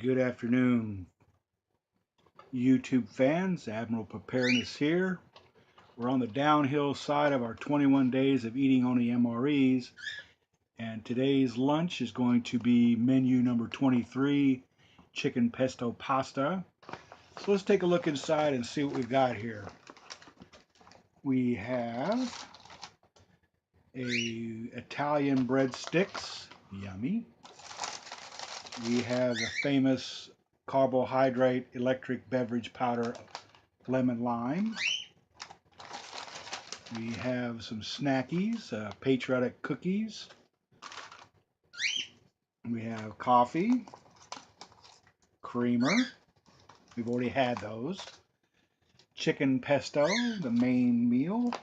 Good afternoon, YouTube fans. Admiral Preparedness here. We're on the downhill side of our 21 days of eating only MREs, and today's lunch is going to be menu number 23, chicken pesto pasta. So let's take a look inside and see what we've got here. We have Italian breadsticks, yummy. We have the famous carbohydrate electric beverage powder lemon lime. We have some snackies, patriotic cookies. We have coffee, creamer. We've already had those. Chicken pesto, the main meal.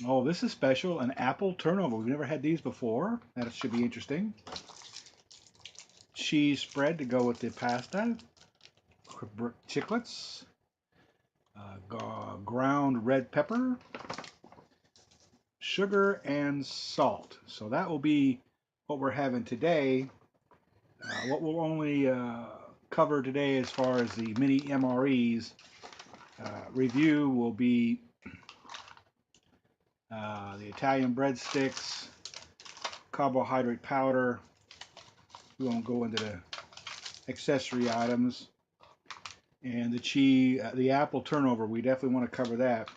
Oh, this is special, an apple turnover. We've never had these before. That should be interesting. Cheese spread to go with the pasta. Chiclets. Ground red pepper. Sugar and salt. So that will be what we're having today. What we'll only cover today as far as the mini MREs review will be the Italian breadsticks, carbohydrate powder. We won't go into the accessory items. And the apple turnover, we definitely want to cover that.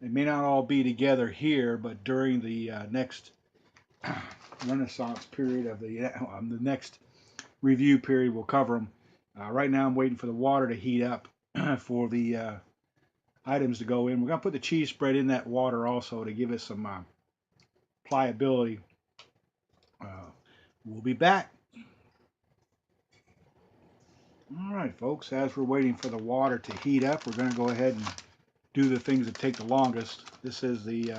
They may not all be together here, but during the next renaissance period of the next review period, we'll cover them. Right now I'm waiting for the water to heat up for the items to go in. We're going to put the cheese spread in that water also to give it some pliability. We'll be back. Alright folks, as we're waiting for the water to heat up, we're going to go ahead and do the things that take the longest. This is the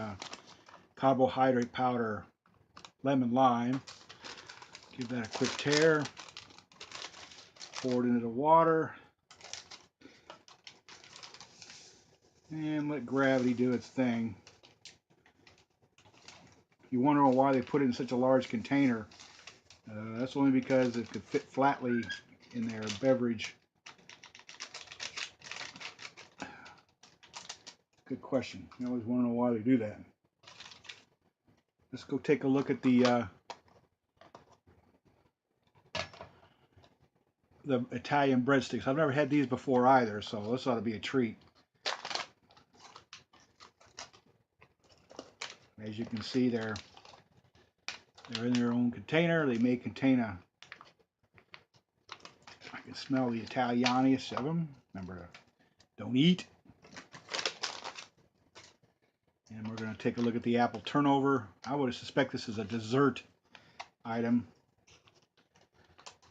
carbohydrate powder lemon lime. Give that a quick tear. Pour it into the water. And let gravity do its thing. You wonder why they put it in such a large container. That's only because it could fit flatly in their beverage. Good question. I always want to know why they do that. Let's go take a look at the Italian breadsticks. I've never had these before either, so this ought to be a treat. As you can see, they're in their own container. They may contain a... I can smell the Italianus of them. Remember, don't eat. And we're going to take a look at the apple turnover. I would suspect this is a dessert item.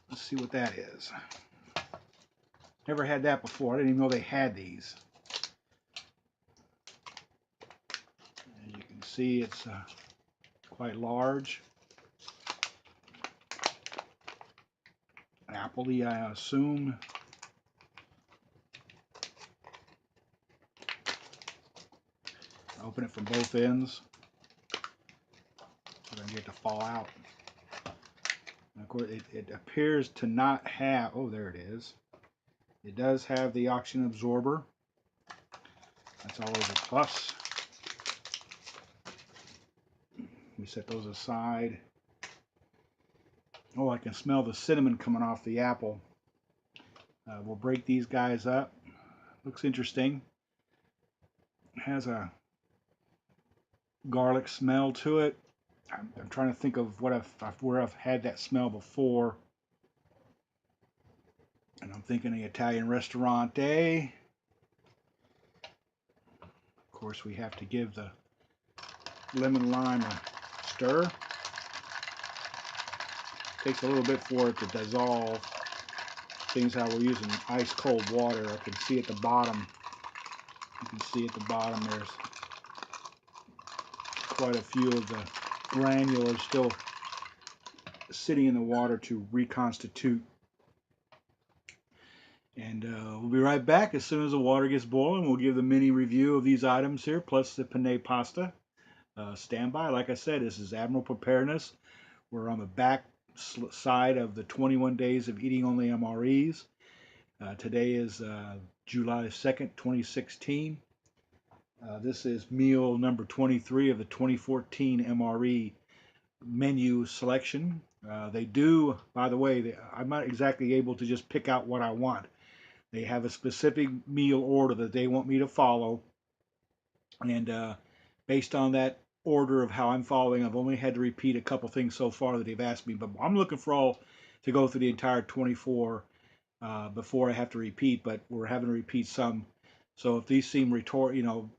Let's see what that is. Never had that before. I didn't even know they had these. As you can see, it's quite large. Appley, I assume. Open it from both ends. We're going to get it to fall out. And of course, it appears to not have... Oh, there it is. It does have the oxygen absorber. That's always a plus. We set those aside. Oh, I can smell the cinnamon coming off the apple. We'll break these guys up. Looks interesting. It has a garlic smell to it. I'm trying to think of where I've had that smell before. And I'm thinking the Italian Ristorante. Of course, we have to give the lemon lime a stir. Takes a little bit for it to dissolve. Things how we're using ice cold water. I can see at the bottom. You can see at the bottom there's quite a few of the granules still sitting in the water to reconstitute. And we'll be right back as soon as the water gets boiling. We'll give the mini review of these items here, plus the penne pasta. Stand by. Like I said, this is Admiral Preparedness. We're on the back side of the 21 days of Eating Only MREs. Today is July 2nd, 2016. This is meal number 23 of the 2014 MRE menu selection. They do, by the way, I'm not exactly able to just pick out what I want. They have a specific meal order that they want me to follow, and based on that order of how I'm following, I've only had to repeat a couple things so far that they've asked me, but I'm looking for all to go through the entire 24 before I have to repeat. But we're having to repeat some. So if these seem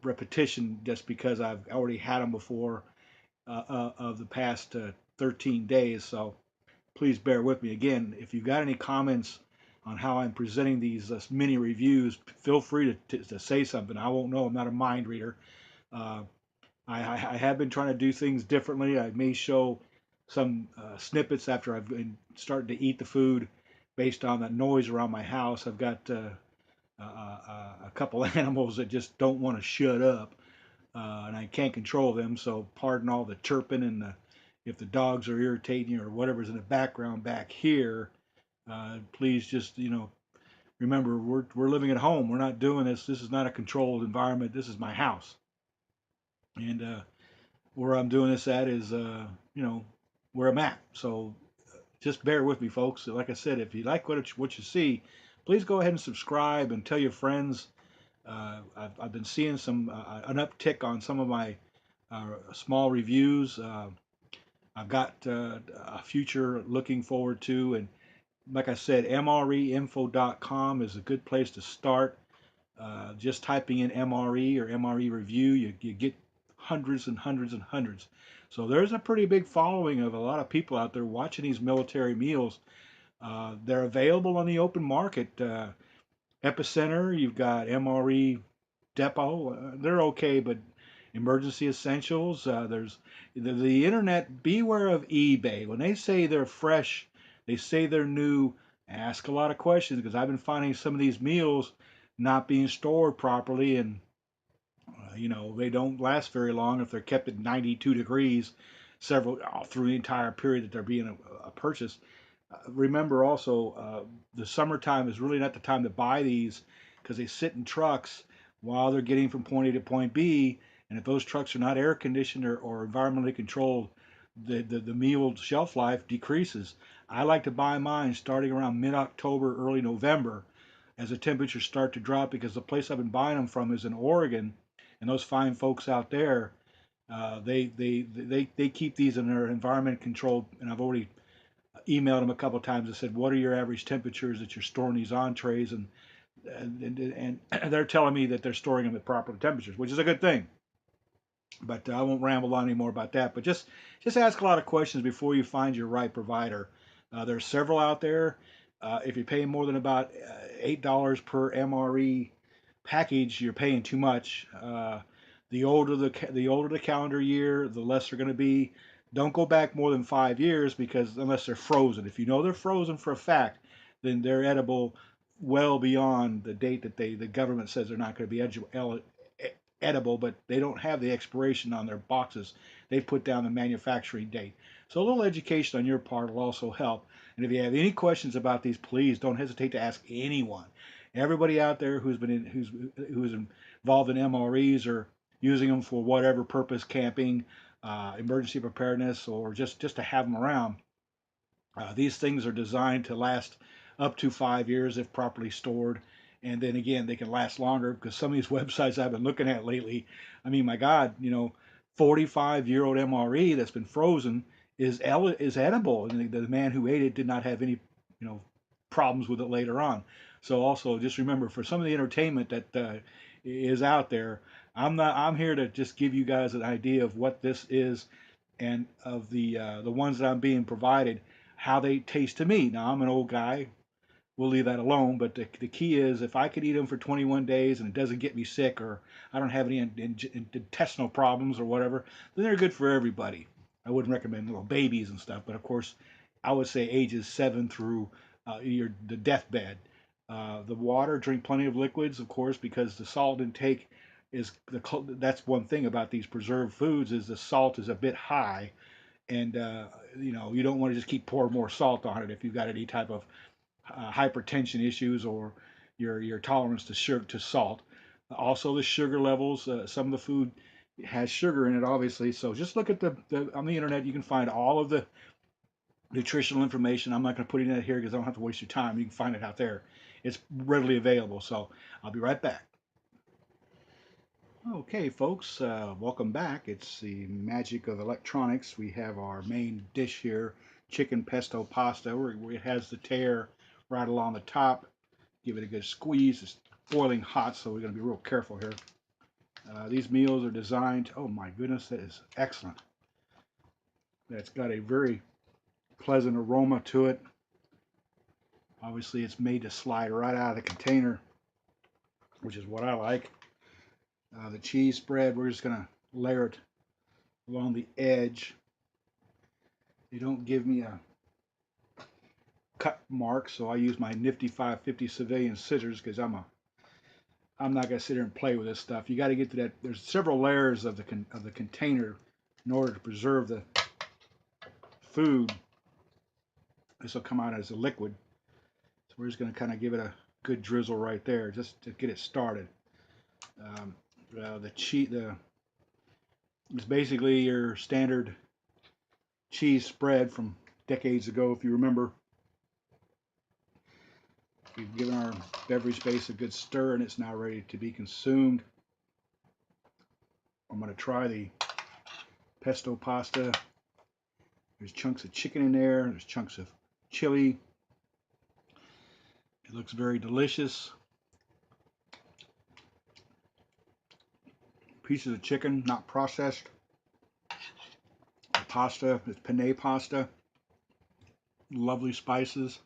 repetition, just because I've already had them before of the past 13 days. So please bear with me. Again, if you've got any comments on how I'm presenting these mini reviews, feel free to say something. I won't know. I'm not a mind reader. Uh, I have been trying to do things differently. I may show some snippets after I've been starting to eat the food based on the noise around my house. I've got a couple animals that just don't want to shut up, and I can't control them. So pardon all the chirping and if the dogs are irritating you or whatever's in the background back here. Please just remember we're living at home. We're not doing this. This is not a controlled environment. This is my house, and where I'm doing this at is where I'm at. So just bear with me, folks. Like I said, if you like what you see, please go ahead and subscribe and tell your friends. I've been seeing an uptick on some of my small reviews. I've got a future looking forward to, and like I said, MREinfo.com is a good place to start. Just typing in MRE or MRE review, you get hundreds and hundreds and hundreds. So there's a pretty big following of a lot of people out there watching these military meals. They're available on the open market. Epicenter, you've got MRE Depot. They're okay, but Emergency Essentials. There's the internet. Beware of eBay. When they say they're fresh, they say they're new. Ask a lot of questions, because I've been finding some of these meals not being stored properly, and they don't last very long if they're kept at 92 degrees several through the entire period that they're being purchased. Remember also, the summertime is really not the time to buy these, because they sit in trucks while they're getting from point A to point B. And if those trucks are not air conditioned or environmentally controlled, the meal shelf life decreases. I like to buy mine starting around mid-October, early November, as the temperatures start to drop, because the place I've been buying them from is in Oregon, and those fine folks out there, they keep these in their environment controlled. And I've already emailed them a couple of times and said, what are your average temperatures that you're storing these entrees? And they're telling me that they're storing them at proper temperatures, which is a good thing. But I won't ramble on anymore about that. But just ask a lot of questions before you find your right provider. There's several out there. If you're paying more than about $8 per MRE package, you're paying too much. The older the calendar year, the less they're going to be. Don't go back more than 5 years, because unless they're frozen. If you know they're frozen for a fact, then they're edible well beyond the date that the government says they're not going to be edible, but they don't have the expiration on their boxes. They put down the manufacturing date. So a little education on your part will also help. And if you have any questions about these, please don't hesitate to ask anyone. Everybody out there who's involved in MREs or using them for whatever purpose, camping, emergency preparedness, or just to have them around. These things are designed to last up to 5 years if properly stored. And then again, they can last longer, because some of these websites I've been looking at lately, I mean, my God, 45-year-old MRE that's been frozen is edible, and the man who ate it did not have any, problems with it later on. So also just remember, for some of the entertainment that is out there, I'm here to just give you guys an idea of what this is, and of the ones that I'm being provided, how they taste to me. Now, I'm an old guy. We'll leave that alone. But the key is, if I could eat them for 21 days and it doesn't get me sick, or I don't have any intestinal problems or whatever, then they're good for everybody. I wouldn't recommend little babies and stuff, but of course, I would say ages 7 through the deathbed. The water, drink plenty of liquids, of course, because the salt intake that's one thing about these preserved foods, is the salt is a bit high, And you know, you don't want to just keep pouring more salt on it if you've got any type of hypertension issues or your tolerance to sugar to salt. Also, the sugar levels. Some of the food has sugar in it, obviously. So just look at the on the internet. You can find all of the nutritional information. I'm not going to put it in here because I don't have to waste your time. You can find it out there. It's readily available. So I'll be right back. Okay, folks, welcome back. It's the magic of electronics. We have our main dish here, chicken pesto pasta, where it has the tear right along the top. Give it a good squeeze. It's boiling hot, so we're going to be real careful here. These meals are designed, oh my goodness, that is excellent. That's got a very pleasant aroma to it. Obviously, it's made to slide right out of the container, which is what I like. The cheese spread, we're just going to layer it along the edge. They don't give me a cut mark, so I use my nifty 550 civilian scissors because I'm not going to sit here and play with this stuff. You got to get to that. There's several layers of the container in order to preserve the food. This will come out as a liquid. So we're just going to kind of give it a good drizzle right there just to get it started. It's basically your standard cheese spread from decades ago, if you remember. We've given our beverage base a good stir and it's now ready to be consumed. I'm going to try the pesto pasta. There's chunks of chicken in there. There's chunks of chili. It looks very delicious. Pieces of chicken, not processed. The pasta is penne pasta. Lovely spices,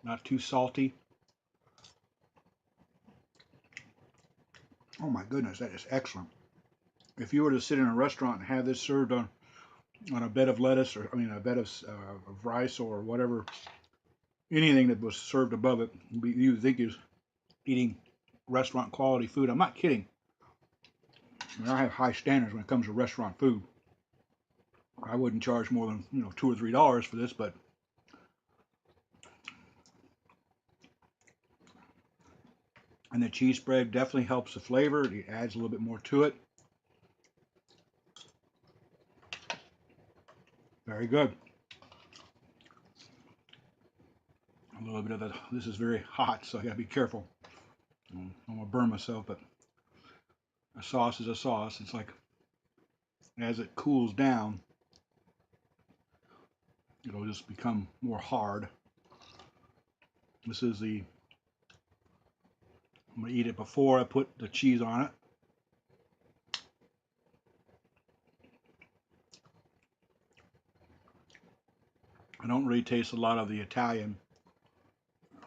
not too salty. Oh my goodness, that is excellent. If you were to sit in a restaurant and have this served on a bed of lettuce, or I mean a bed of rice or whatever, anything that was served above it, you would think is eating restaurant quality food. I'm not kidding. I mean, I have high standards when it comes to restaurant food. I wouldn't charge more than $2 or $3 for this, but and the cheese spread definitely helps the flavor. It adds a little bit more to it. Very good. A little bit of it. This is very hot, so I gotta be careful. I don't want to burn myself, but a sauce is a sauce. It's like as it cools down, it'll just become more hard. This is I'm gonna eat it before I put the cheese on it. I don't really taste a lot of the Italian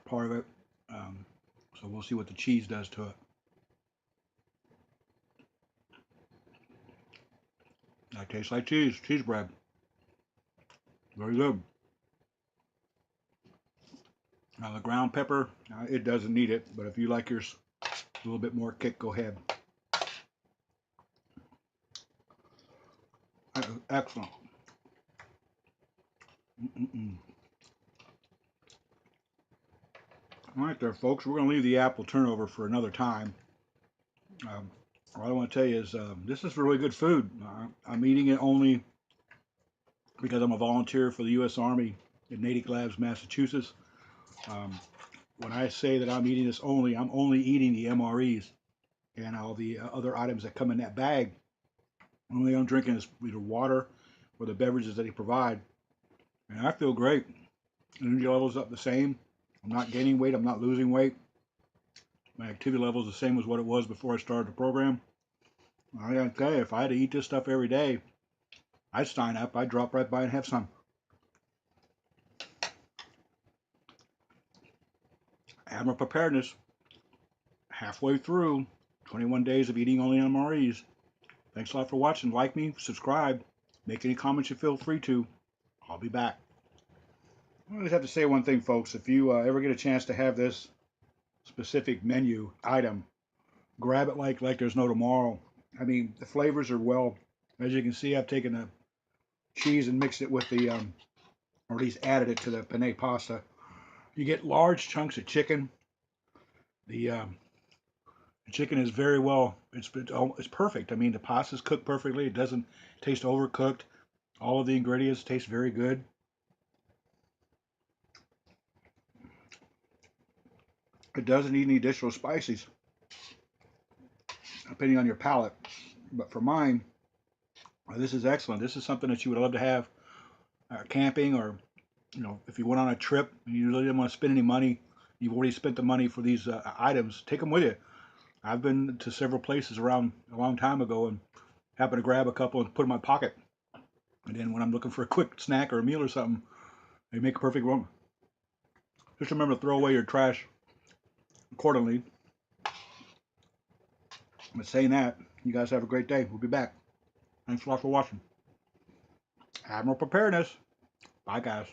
part of it, so we'll see what the cheese does to it. That tastes like cheese bread. Very good. Now the ground pepper, it doesn't need it, but if you like yours a little bit more kick, go ahead. Excellent. Mm-mm-mm. All right there, folks. We're going to leave the apple turnover for another time. All I want to tell you is this is really good food. I'm eating it only because I'm a volunteer for the U.S. Army in Natick Labs, Massachusetts. Um, when I say that I'm eating this only, I'm only eating the MREs and all the other items that come in that bag. Only I'm drinking is either water or the beverages that they provide. And I feel great. Energy levels up the same. I'm not gaining weight. I'm not losing weight. My activity level is the same as what it was before I started the program. I gotta tell you, if I had to eat this stuff every day, I'd sign up. I'd drop right by and have some. Admiral Preparedness, halfway through 21 days of eating only MREs. Thanks a lot for watching. Like me, subscribe, make any comments you feel free to. I'll be back. I just have to say one thing, folks. If you ever get a chance to have this specific menu item, grab it like there's no tomorrow. I mean, the flavors are well. As you can see, I've taken a cheese and mixed it with the, or at least added it to the penne pasta. You get large chunks of chicken. The chicken is very well. It's perfect. I mean, the pasta's cooked perfectly. It doesn't taste overcooked. All of the ingredients taste very good. It doesn't need any additional spices, depending on your palate. But for mine, this is excellent. This is something that you would love to have camping, or if you went on a trip and you really didn't want to spend any money. You've already spent the money for these items. Take them with you. I've been to several places around a long time ago and happened to grab a couple and put in my pocket. And then when I'm looking for a quick snack or a meal or something, they make a perfect one. Just remember to throw away your trash accordingly. But saying that, you guys have a great day. We'll be back. Thanks a lot for watching. Admiral Preparedness. Bye, guys.